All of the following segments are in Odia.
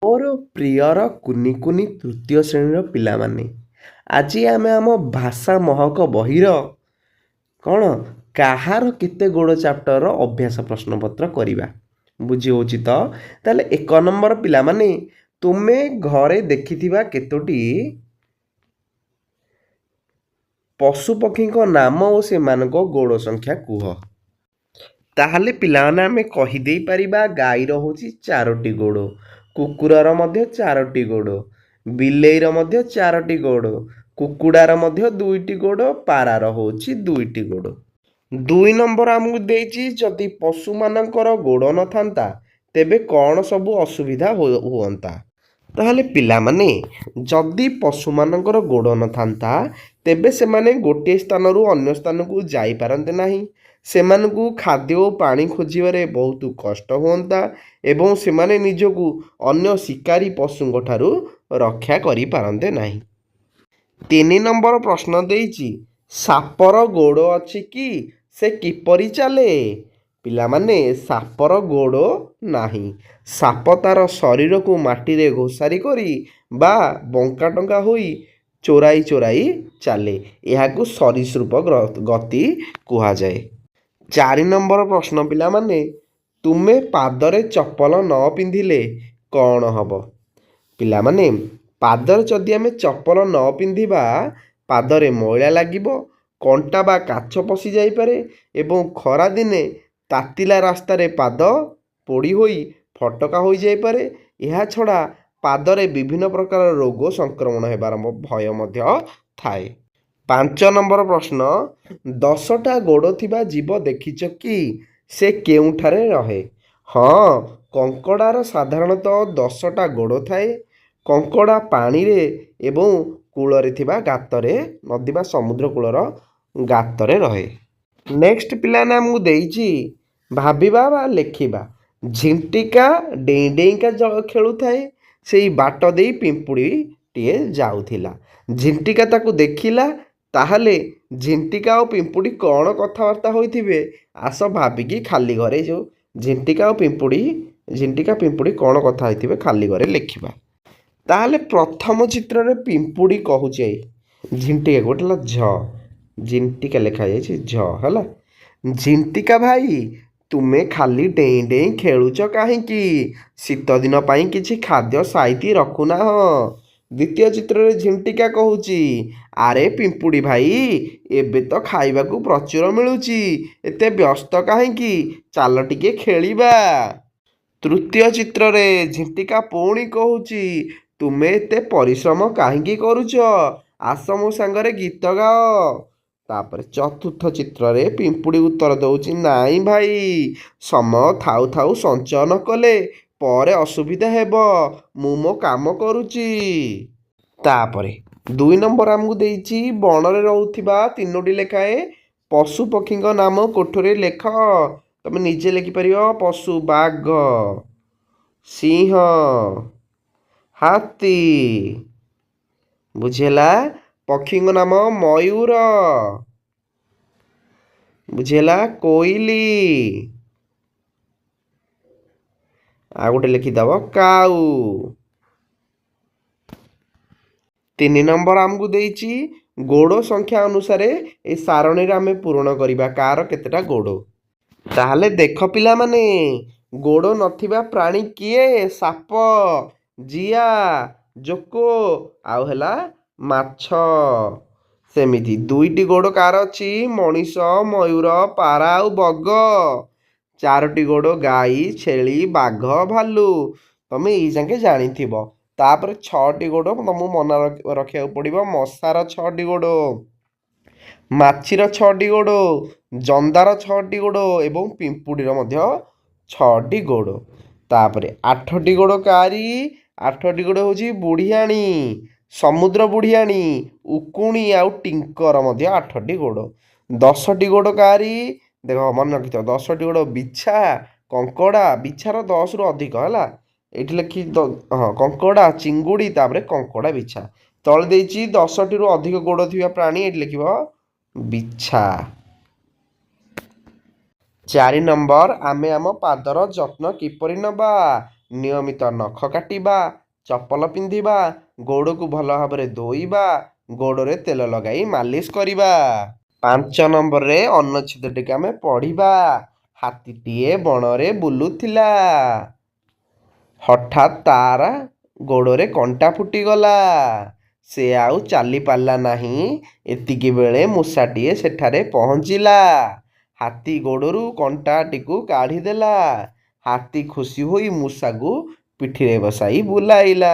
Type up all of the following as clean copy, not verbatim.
ମୋର ପ୍ରିୟର କୁନି କୁନି ତୃତୀୟ ଶ୍ରେଣୀର ପିଲାମାନେ, ଆଜି ଆମେ ଆମ ଭାଷା ମହକ ବହିର କ'ଣ କାହାର କେତେ ଗୋଡ଼ ଚାପ୍ଟରର ଅଭ୍ୟାସ ପ୍ରଶ୍ନପତ୍ର କରିବା। ବୁଝି ହେଉଛି ତ? ତାହେଲେ 1 ନମ୍ବର ପିଲାମାନେ, ତୁମେ ଘରେ ଦେଖିଥିବା କେତୋଟି ପଶୁପକ୍ଷୀଙ୍କ ନାମ ଓ ସେମାନଙ୍କ ଗୋଡ଼ ସଂଖ୍ୟା କୁହ। ତାହେଲେ ପିଲାମାନେ ଆମେ କହିଦେଇପାରିବା ଗାଈର ହେଉଛି 4ଟି ଗୋଡ଼, କୁକୁରର ମଧ୍ୟ 4ଟି ଗୋଡ଼, ବିଲେଇର ମଧ୍ୟ 4ଟି ଗୋଡ଼, କୁକୁଡ଼ାର ମଧ୍ୟ 2ଟି ଗୋଡ଼, ପାରାର ହେଉଛି 2ଟି ଗୋଡ଼। 2 ନମ୍ବର ଆମକୁ ଦେଇଛି ଯଦି ପଶୁମାନଙ୍କର ଗୋଡ଼ ନଥାନ୍ତା ତେବେ କ'ଣ ସବୁ ଅସୁବିଧା ହୁଅନ୍ତା। ତାହେଲେ ପିଲାମାନେ ଯଦି ପଶୁମାନଙ୍କର ଗୋଡ଼ ନଥାନ୍ତା ତେବେ ସେମାନେ ଗୋଟିଏ ସ୍ଥାନରୁ ଅନ୍ୟ ସ୍ଥାନକୁ ଯାଇପାରନ୍ତେ ନାହିଁ, ସେମାନଙ୍କୁ ଖାଦ୍ୟ ଓ ପାଣି ଖୋଜିବାରେ ବହୁତ କଷ୍ଟ ହୁଅନ୍ତା ଏବଂ ସେମାନେ ନିଜକୁ ଅନ୍ୟ ଶିକାରୀ ପଶୁଙ୍କ ଠାରୁ ରକ୍ଷା କରିପାରନ୍ତେ ନାହିଁ। 3 ନମ୍ବର ପ୍ରଶ୍ନ ଦେଇଛି ସାପର ଗୋଡ଼ ଅଛି କି ସେ କିପରି ଚାଲେ। ପିଲାମାନେ ସାପର ଗୋଡ଼ ନାହିଁ, ସାପ ତାର ଶରୀରକୁ ମାଟିରେ ଘୋଷାରି କରି ବା ବଙ୍କା ଟଙ୍କା ହୋଇ ଚୋରାଇ ଚୋରାଇ ଚାଲେ, ଏହାକୁ ସରୀସୃପ ଗତି କୁହାଯାଏ। 4 ନମ୍ବର ପ୍ରଶ୍ନ ପିଲାମାନେ, ତୁମେ ପାଦରେ ଚପଲ ନ ପିନ୍ଧିଲେ କ'ଣ ହେବ। ପିଲାମାନେ ପାଦରେ ଯଦି ଆମେ ଚପଲ ନ ପିନ୍ଧିବା ପାଦରେ ମଇଳା ଲାଗିବ, କଣ୍ଟା ବା କାଛ ପଶି ଯାଇପାରେ ଏବଂ ଖରାଦିନେ ତାତିଲା ରାସ୍ତାରେ ପାଦ ପୋଡ଼ି ହୋଇ ଫଟକା ହୋଇଯାଇପାରେ। ଏହା ଛଡ଼ା ପାଦରେ ବିଭିନ୍ନ ପ୍ରକାର ରୋଗ ସଂକ୍ରମଣ ହେବାର ଭୟ ମଧ୍ୟ ଥାଏ। 5 ନମ୍ବର ପ୍ରଶ୍ନ, 10ଟା ଗୋଡ଼ ଥିବା ଜୀବ ଦେଖିଛ କି ସେ କେଉଁଠାରେ ରହେ। ହଁ, କଙ୍କଡ଼ାର ସାଧାରଣତଃ 10ଟା ଗୋଡ଼ ଥାଏ। କଙ୍କଡ଼ା ପାଣିରେ ଏବଂ କୂଳରେ ଥିବା ଗାତରେ, ନଦୀ ବା ସମୁଦ୍ର କୂଳର ଗାତରେ ରହେ। ନେକ୍ସଟ ପିଲାମାନେ ଆମକୁ ଦେଇଛି ଭାବିବା ବା ଲେଖିବା। ଝିଣ୍ଟିକା ଡେଇଁ ଡେଇଁକା ଖେଳୁଥାଏ, ସେଇ ବାଟ ଦେଇ ପିମ୍ପୁଡ଼ିଟିଏ ଯାଉଥିଲା। ଝିଣ୍ଟିକା ତାକୁ ଦେଖିଲା, ତାହେଲେ ଝିଣ୍ଟିକା ଆଉ ପିମ୍ପୁଡ଼ି କ'ଣ କଥାବାର୍ତ୍ତା ହୋଇଥିବେ। ଆସ ଭାବିକି ଖାଲି ଘରେ ଯେଉଁ ଝିଣ୍ଟିକା ପିମ୍ପୁଡ଼ି କ'ଣ କଥା ହେଇଥିବେ ଖାଲି ଘରେ ଲେଖିବା। ତାହେଲେ ପ୍ରଥମ ଚିତ୍ରରେ ପିମ୍ପୁଡ଼ି କହୁଛି ଝିଣ୍ଟିକା, ଗୋଟେ ହେଲା ଝ, ଝିଣ୍ଟିକା ଲେଖାଯାଇଛି ଝ ହେଲା। ଝିଣ୍ଟିକା ଭାଇ, ତୁମେ ଖାଲି ଡେଇଁ ଡେଇଁ ଖେଳୁଛ କାହିଁକି? ଶୀତଦିନ ପାଇଁ କିଛି ଖାଦ୍ୟ ସାଇତି ରଖୁନାହଁ। ଦ୍ୱିତୀୟ ଚିତ୍ରରେ ଝିଣ୍ଟିକା କହୁଛି, ଆରେ ପିମ୍ପୁଡ଼ି ଭାଇ, ଏବେ ତ ଖାଇବାକୁ ପ୍ରଚୁର ମିଳୁଛି, ଏତେ ବ୍ୟସ୍ତ କାହିଁକି, ଚାଲ ଟିକେ ଖେଳିବା। ତୃତୀୟ ଚିତ୍ରରେ ଝିଣ୍ଟିକା ପୁଣି କହୁଛି, ତୁମେ ଏତେ ପରିଶ୍ରମ କାହିଁକି କରୁଛ, ଆସ ମୋ ସାଙ୍ଗରେ ଗୀତ ଗାଅ। ତାପରେ ଚତୁର୍ଥ ଚିତ୍ରରେ ପିମ୍ପୁଡ଼ି ଉତ୍ତର ଦେଉଛି, ନାଇଁ ଭାଇ, ସମୟ ଥାଉ ଥାଉ ସଞ୍ଚୟ ନ କଲେ ପରେ ଅସୁବିଧା ହେବ, ମୁଁ ମୋ କାମ କରୁଛି। ତାପରେ 2 ନମ୍ବର ଆମକୁ ଦେଇଛି ବଣରେ ରହୁଥିବା 3ଟି ଲେଖାଏଁ ପଶୁ ପକ୍ଷୀଙ୍କ ନାମ କୋଠରେ ଲେଖ। ତମେ ନିଜେ ଲେଖିପାରିବ। ପଶୁ, ବାଘ, ସିଂହ, ହାତୀ। ବୁଝିହେଲା। ପକ୍ଷୀଙ୍କ ନାମ ମୟୂର, ବୁଝିହେଲା, କୋଇଲି, ଆଉ ଗୋଟେ ଲେଖିଦେବ କାଉ। 3 ନମ୍ବର ଆମକୁ ଦେଇଛି ଗୋଡ଼ ସଂଖ୍ୟା ଅନୁସାରେ এই ସାରଣୀରେ ଆମେ ପୂରଣ କରିବା କାହାର କେତେଟା ଗୋଡ଼। ତାହେଲେ ଦେଖ ପିଲାମାନେ, ଗୋଡ଼ ନଥିବା ପ୍ରାଣୀ କିଏ? ସାପ, ଜିଆ, ଜୋକ ଆଉ ହେଲା ମାଛ। ସେମିତି 2ଟି ଗୋଡ଼ କାହାର ଅଛି? ମଣିଷ, ମୟୂର, ପାରା ଆଉ ବଗ। 4ଟି ଗୋଡ଼ ଗାଈ, ଛେଳି, ବାଘ, ଭାଲୁ। ତମେ ଏଇ ଯାକେ ଜାଣିଥିବ। ତାପରେ 6ଟି ଗୋଡ଼ ତମକୁ ମନେ ରଖିବାକୁ ପଡ଼ିବ। ମଶାର 6ଟି ଗୋଡ଼, ମାଛିର 6ଟି ଗୋଡ଼, ଜନ୍ଦାର 6ଟି ଗୋଡ଼ ଏବଂ ପିମ୍ପୁଡ଼ିର ମଧ୍ୟ 6ଟି ଗୋଡ଼। ତାପରେ 8ଟି ଗୋଡ଼ କାରି? 8ଟି ଗୋଡ଼ ହେଉଛି ବୁଢ଼ିଆଣୀ, ସମୁଦ୍ର ବୁଢ଼ିଆଣୀ, ଉକୁଣି ଆଉ ଟିଙ୍କର ମଧ୍ୟ 8ଟି ଗୋଡ଼। 10ଟି ଗୋଡ଼ କାରି? ଦେଖ ମନେ ରଖିଥିବ, 10ଟି ଗୋଡ଼ ବିଛା, କଙ୍କଡ଼ା, ବିଛାର 10ରୁ ଅଧିକ ହେଲା। ଏଇଠି ଲେଖି ହଁ, କଙ୍କଡ଼ା, ଚିଙ୍ଗୁଡ଼ି, ତାପରେ କଙ୍କଡ଼ା, ବିଛା। ତଳେ ଦେଇଛି 10ଟିରୁ ଅଧିକ ଗୋଡ଼ ଥିବା ପ୍ରାଣୀ, ଏଇଠି ଲେଖିବ ବିଛା। 4 ନମ୍ବର, ଆମେ ଆମ ପାଦର ଯତ୍ନ କିପରି ନେବା। ନିୟମିତ ନଖ କାଟିବା, ଚପଲ ପିନ୍ଧିବା, ଗୋଡ଼କୁ ଭଲ ଭାବରେ ଧୋଇବା, ଗୋଡ଼ରେ ତେଲ ଲଗାଇ ମାଲିସ କରିବା। 5 ନମ୍ବରରେ ଅନୁଚ୍ଛେଦଟିକୁ ଆମେ ପଢ଼ିବା। ହାତୀଟିଏ ବଣରେ ବୁଲୁଥିଲା। ହଠାତ୍ ତାର ଗୋଡ଼ରେ କଣ୍ଟା ଫୁଟିଗଲା। ସେ ଆଉ ଚାଲିପାରିଲା ନାହିଁ। ଏତିକି ବେଳେ ମୂଷାଟିଏ ସେଠାରେ ପହଞ୍ଚିଲା। ହାତୀ ଗୋଡ଼ରୁ କଣ୍ଟାଟିକୁ କାଢ଼ିଦେଲା। ହାତୀ ଖୁସି ହୋଇ ମୂଷାକୁ ପିଠିରେ ବସାଇ ବୁଲାଇଲା।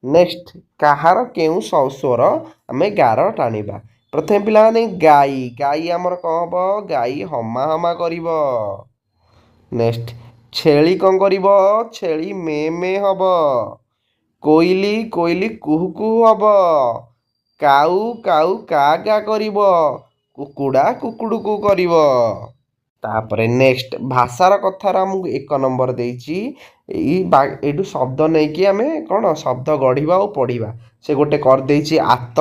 ନେକ୍ସଟ, କାହାର କେଉଁ ସ୍ୱର ଆମେ ଗାର ଟାଣିବା? ପ୍ରଥମେ ପିଲାମାନେ ଗାଈ। ଗାଈ ଆମର କ'ଣ ହେବ? ଗାଈ ହମା ହମା କରିବ। ନେକ୍ସଟ, ଛେଳି କ'ଣ କରିବ? ଛେଳି ମେ ମେ ହେବ। କୋଇଲି କୋଇଲି କୁହୁ କୁହୁ ହେବ। କାଉ କାଉ କା କା କରିବ। କୁକୁଡ଼ା କୁକୁଡ଼ୁ କୁ କରିବ। ତାପରେ ନେକ୍ସଟ, ଭାଷାର କଥାର ଆମକୁ 1 ନମ୍ବର ଦେଇଛି। ଏଇଠୁ ଶବ୍ଦ ନେଇକି ଆମେ କ'ଣ ଶବ୍ଦ ଗଢ଼ିବା ଆଉ ପଢ଼ିବା। ସେ ଗୋଟେ କରିଦେଇଛି ଆତ।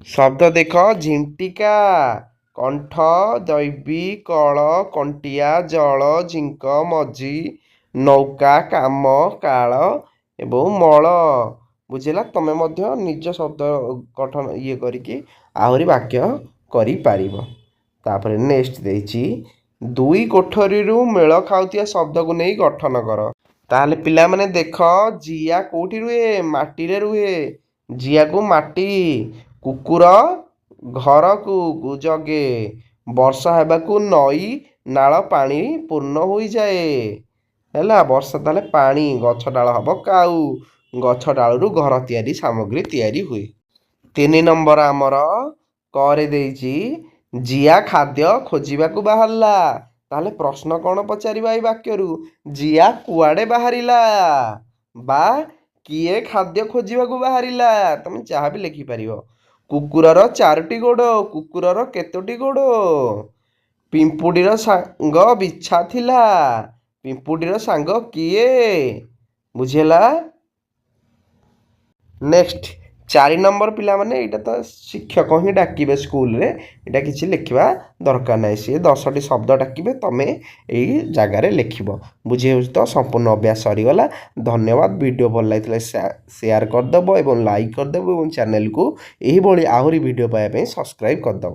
ଶବ୍ଦ ଦେଖ, ଝିଣ୍ଟିକା, କଣ୍ଠ, ଦୈବୀ, କଳ, କଣ୍ଟିଆ, ଜଳ, ଝିଙ୍କ, ମଝି, ନୌକା, କାମ, କାଳ ଏବଂ ମଳ। ବୁଝିଲା? ତମେ ମଧ୍ୟ ନିଜ ଶବ୍ଦ ଗଠନ କରିକି ଆହୁରି ବାକ୍ୟ କରିପାରିବ। ତାପରେ ନେକ୍ସଟ ଦେଇଛି, 2 କୋଠରୀରୁ ମେଳ ଖାଉଥିବା ଶବ୍ଦକୁ ନେଇ ଗଠନ କର। ତାହେଲେ ପିଲାମାନେ ଦେଖ, ଜିଆ କେଉଁଠି ରୁହେ? ମାଟିରେ ରୁହେ। ଜିଆକୁ ମାଟି। କୁକୁର ଘରକୁ ଜଗେ। ବର୍ଷା ହେବାକୁ ନଈ ନାଳ ପାଣି ପୂର୍ଣ୍ଣ ହୋଇଯାଏ। ହେଲା, ବର୍ଷା ତାହେଲେ ପାଣି, ଗଛ ଡାଳ ହେବ କାଉ। ଗଛ ଡାଳରୁ ଘର ତିଆରି ସାମଗ୍ରୀ ତିଆରି ହୁଏ। 3 ନମ୍ବର ଆମର କରେ ଦେଇଛି, ଜିଆ ଖାଦ୍ୟ ଖୋଜିବାକୁ ବାହାରିଲା। ତାହେଲେ ପ୍ରଶ୍ନ କ'ଣ ପଚାରିବା ଏଇ ବାକ୍ୟରୁ? ଜିଆ କୁଆଡ଼େ ବାହାରିଲା ବା କିଏ ଖାଦ୍ୟ ଖୋଜିବାକୁ ବାହାରିଲା? ତମେ ଯାହା ବି ଲେଖିପାରିବ। କୁକୁରର 4ଟି ଗୋଡ଼। କୁକୁରର କେତୋଟି ଗୋଡ଼? ପିମ୍ପୁଡ଼ିର ସାଙ୍ଗ ବିଛା ଥିଲା। ପିମ୍ପୁଡ଼ିର ସାଙ୍ଗ କିଏ? ବୁଝିହେଲା? ନେକ୍ସଟ, 4 ନମ୍ବର ପିଲାମାନେ, ଏଇଟା ତ ଶିକ୍ଷକ ହିଁ ଡାକିବେ ସ୍କୁଲରେ। ଏଇଟା କିଛି ଲେଖିବା ଦରକାର ନାହିଁ। ସିଏ 10ଟି ଶବ୍ଦ ଡାକିବେ, ତମେ ଏଇ ଜାଗାରେ ଲେଖିବ। ବୁଝି ହେଉଛି ତ? ସମ୍ପୂର୍ଣ୍ଣ ଅଭ୍ୟାସ ସରିଗଲା। ଧନ୍ୟବାଦ। ଭିଡ଼ିଓ ଭଲ ଲାଗିଥିଲେ ସେୟାର କରିଦେବ ଏବଂ ଲାଇକ୍ କରିଦେବ ଏବଂ ଚ୍ୟାନେଲକୁ ଏହିଭଳି ଆହୁରି ଭିଡ଼ିଓ ପାଇବା ପାଇଁ ସବସ୍କ୍ରାଇବ୍ କରିଦେବ।